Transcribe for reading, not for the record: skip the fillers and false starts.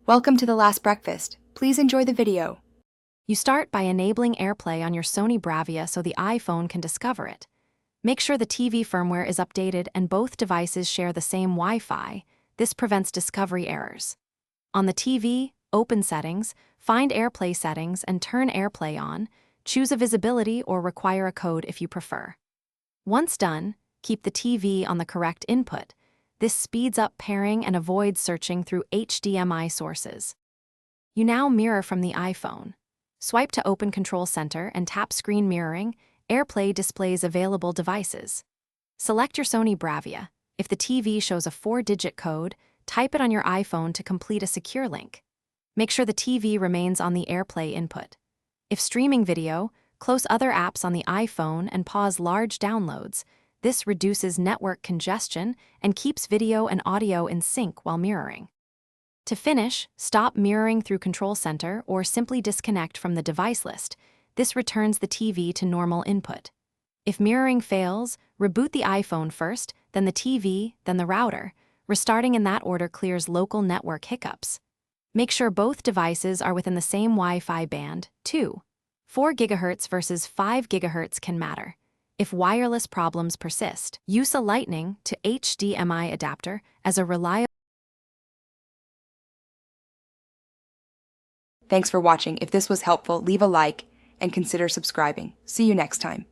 Welcome to The Last Breakfast. Please enjoy the video. You start by enabling AirPlay on your Sony Bravia so the iPhone can discover it. Make sure the TV firmware is updated and both devices share the same Wi-Fi. This prevents discovery errors. On the TV, open Settings, find AirPlay settings and turn AirPlay on. Choose a visibility or require a code if you prefer. Once done, keep the TV on the correct input. This speeds up pairing and avoids searching through HDMI sources. You now mirror from the iPhone. Swipe to open Control Center and tap Screen Mirroring. AirPlay displays available devices. Select your Sony Bravia. If the TV shows a 4-digit code, type it on your iPhone to complete a secure link. Make sure the TV remains on the AirPlay input. If streaming video, close other apps on the iPhone and pause large downloads. This reduces network congestion and keeps video and audio in sync while mirroring. To finish, stop mirroring through Control Center or simply disconnect from the device list. This returns the TV to normal input. If mirroring fails, reboot the iPhone first, then the TV, then the router. Restarting in that order clears local network hiccups. Make sure both devices are within the same Wi-Fi band, too. 4 GHz versus 5 GHz can matter. If wireless problems persist, use a Lightning to HDMI adapter as a reliable. Thanks for watching. If this was helpful, leave a like and consider subscribing. See you next time.